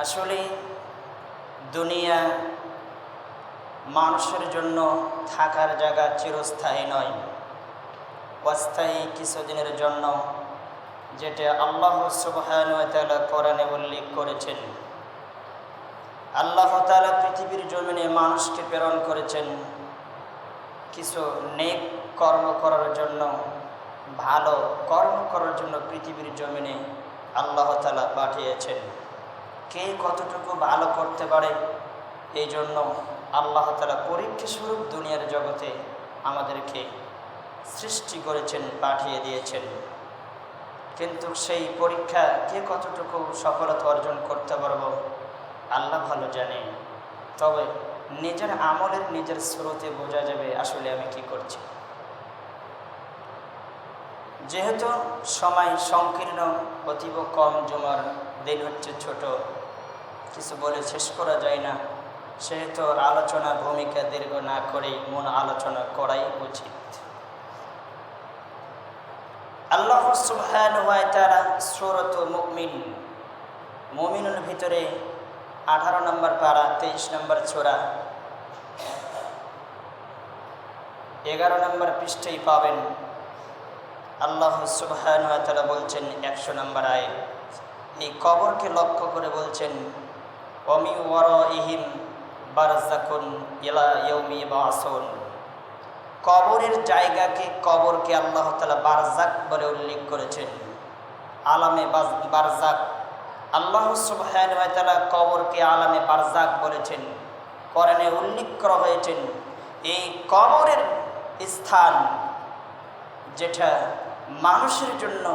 আসলে দুনিয়া মানুষের জন্য থাকার জায়গা চিরস্থায়ী নয়, অস্থায়ী কিছুদিনের জন্য, যেটা আল্লাহ সুবহানাহু ওয়া তাআলা কোরআনে উল্লেখ করেছেন। আল্লাহ তাআলা পৃথিবীর জমিনে মানুষকে প্রেরণ করেছেন কিছু নেক কর্ম করার জন্য, ভালো কর্ম করার জন্য পৃথিবীর জমিনে আল্লাহ তাআলা পাঠিয়েছেন। কে কতটুকু ভালো করতে পারে এই জন্য আল্লাহ তাআলা পরীক্ষা স্বরূপ দুনিয়ার জগতে আমাদেরকে সৃষ্টি করেছেন, পাঠিয়ে দিয়েছেন। কিন্তু সেই পরীক্ষা কে কতটুকু সফলতা অর্জন করতে পারবো আল্লাহ ভালো জানে। তবে নিজের আমলের নিজের স্রোতে বোঝা যাবে আসলে আমি কি করছি। যেহেতু সময় সংকীর্ণ, অতীব কম, জমার দিন হচ্ছে ছোট, কিছু বলে শেষ করা যায় না, সেহেতু আলোচনা ভূমিকা দীর্ঘ না করেই মূল আলোচনা করাই উচিত। আল্লাহ সুবহানাহু ওয়া তাআলা সূরাত মুমিনুল ভিতরে 18 নম্বর পারা 23 নম্বর সূরা 11 নম্বর পৃষ্ঠায় পাবেন। আল্লাহ সুবহানাহু ওয়া তাআলা বলছেন 100 নম্বর আয়াত, এই কবরকে লক্ষ্য করে বলছেন, ওয়ামি ওয়ারাইহিম বারযাকুন ইলা ইয়াউমি ইবআসুন। কবরের জায়গাকে, কবরকে আল্লাহ তাআলা বারযাক বলে উল্লেখ করেছেন, আলামে বারযাক। আল্লাহ সুবহানাহু ওয়া তাআলা কবরকে আলামে বারযাক বলেছেন, কোরআনে উল্লেখ করা হয়েছেন। এই কবরের স্থান যেটা মানুষের জন্য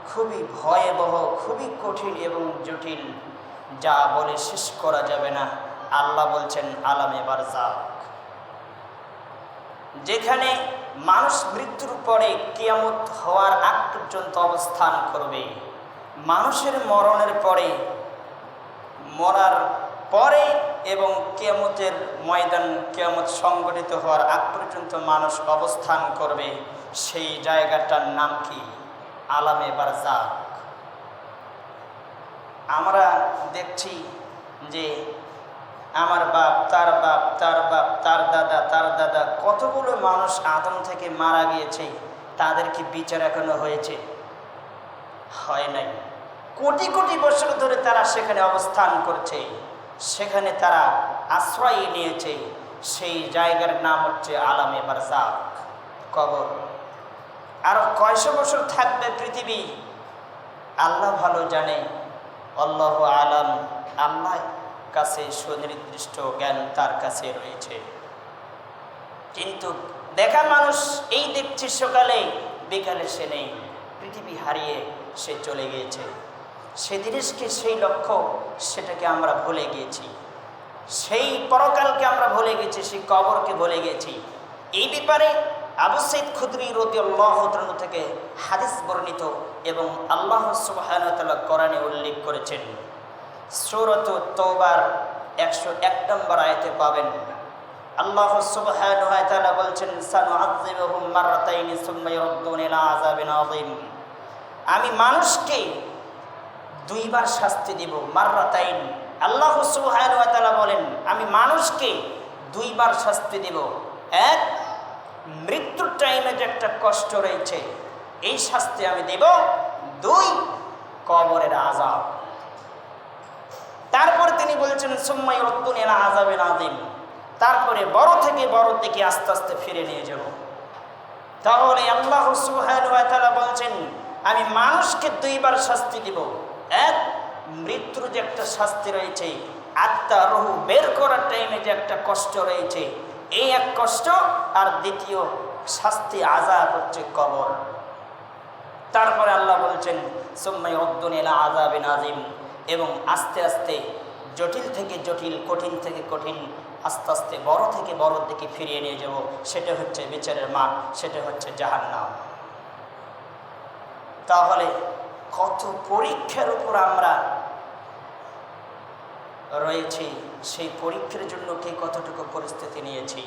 খুবই ভয়াবহ, খুবই কঠিন এবং জটিল, যা বলে শেষ করা যাবে না। আল্লাহ বলছেন আলামে বারযাক, যেখানে মানুষ মৃত্যুর পরে কিয়ামত হওয়ার আগ পর্যন্ত অবস্থান করবে। মানুষের মরণের পরে, মরার পরে এবং কিয়ামতের ময়দান, কিয়ামত সংগঠিত হওয়ার আগ পর্যন্ত মানুষ অবস্থান করবে। সেই জায়গাটার নাম কি? আলামে বারযাক। আমরা দেখছি যে আমার বাপ, তার বাপ, তার বাপ, তার দাদা, তার দাদা, কতগুলো মানুষ আদম থেকে মারা গিয়েছে, তাদের কি বিচার এখনো হয়েছে? হয় নাই। কোটি কোটি বছর ধরে তারা সেখানে অবস্থান করছে, সেখানে তারা আশ্রয় নিয়েছে। সেই জায়গার নাম হচ্ছে আলামে বারযাক, কবর। আরো কয়শো বছর থাকবে পৃথিবী আল্লাহ ভালো জানে, আল্লাহু আলাম। আল্লাহ কাছে সুনির্দিষ্ট জ্ঞান তার কাছে রয়েছে। কিন্তু দেখা মানুষ এই দেখছে সকালে, বিকালে সে নেই, পৃথিবী হারিয়ে সে চলে গিয়েছে। সে জিনিসকে, সেই লক্ষ্য, সেটাকে আমরা ভুলে গিয়েছি। সেই পরকালকে আমরা ভুলে গেছি, সেই কবরকে ভুলে গেছি। এই ব্যাপারে আবু সাঈদ খুদরি রাদিয়াল্লাহু তাআলা থেকে হাদিস বর্ণিত এবং আল্লাহ সুবহানাহু ওয়া তাআলা কোরআনে উল্লেখ করেছেন। সূরাত তাওবার 101 নম্বর আয়াতে পাবেন। আল্লাহ সুবহানাহু ওয়া তাআলা বলছেন, সানুআযিবুহুম মাররাতাইনি সুম্মা ইউরদ্দুনা ইলা আযাবিন আযীম। আমি মানুষকে দুইবার শাস্তি দিব, মাররাতাইন। আল্লাহ সুবহানাহু ওয়া তাআলা বলেন, আমি মানুষকে দুইবার শাস্তি দিব। এক, মৃত্যুর টাইমে যে একটা কষ্ট রয়েছে, এই শাস্তি আমি দেব। দুই, কবরের আযাব। তারপরে তিনি বলছেন, সুম্মা ইউরদ্দুনা ইলা আযাবিন আযীম, তারপরে বড় থেকে বড় দিকে আস্তে আস্তে ফিরে নিয়ে যাব। তাহলে আল্লাহ সুবহানাহু ওয়া তাআলা বলছেন, আমি মানুষকে দুইবার শাস্তি দিব। এক, মৃত্যুর যে একটা শাস্তি রয়েছে, আত্মা রূহ বের করার টাইমে যে একটা কষ্ট রয়েছে, এই এক কষ্ট। আর দ্বিতীয় শাস্তি, আযাব হচ্ছে কবর। তারপরে আল্লাহ বলছেন, সুম্মা ইউরদ্দুনা ইলা আযাবিন আযীম, এবং আস্তে আস্তে জটিল থেকে জটিল, কঠিন থেকে কঠিন, আস্তে আস্তে বড় থেকে বড় দিকে ফিরিয়ে নিয়ে যাব। সেটা হচ্ছে বিচারের মাঠ, সেটা হচ্ছে জাহান্নাম। তাহলে কত পরীক্ষার উপর আমরা রয়েছি, সেই পরীক্ষার জন্য কে কতটুকু পরিস্থিতি নিয়েছি।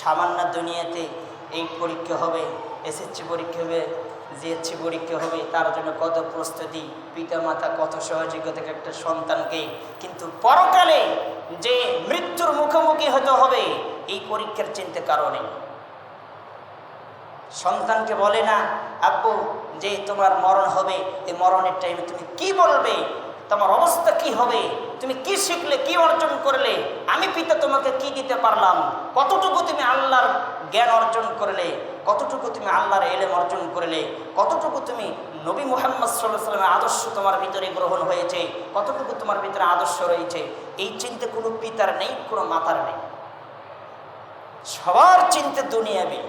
সামান্য দুনিয়াতে এই পরীক্ষা হবে, এসএসসি পরীক্ষা হবে, জিএসসি পরীক্ষা হবে, তার জন্য কত প্রস্তুতি, পিতামাতা কত সহযোগিতা থেকে একটা সন্তানকে, কিন্তু পরকালে যে মৃত্যুর মুখোমুখি হতে হবে এই পরীক্ষার চিন্তা কারণে সন্তানকে বলে না আব্বু যে তোমার মরণ হবে, এই মরণের টাইমে তুমি কি বলবে, তোমার অবস্থা কি হবে, তুমি কি শিখলে, কি অর্জন করলে, আমি পিতা তোমাকে কি দিতে পারলাম, কতটুকু তুমি আল্লাহর জ্ঞান অর্জন করলে, কতটুকু তুমি আল্লাহর এলেম অর্জন করলে, কতটুকু তুমি নবী মুহাম্মদ সাল্লাল্লাহু আলাইহি ওয়াসাল্লামের আদর্শ তোমার ভিতরে গ্রহণ হয়েছে, কতটুকু তোমার ভিতরে আদর্শ রয়েছে, এই চিন্তা কোনো পিতার নেই, কোনো মাতার নেই। সবার চিন্তা দুনিয়াবি।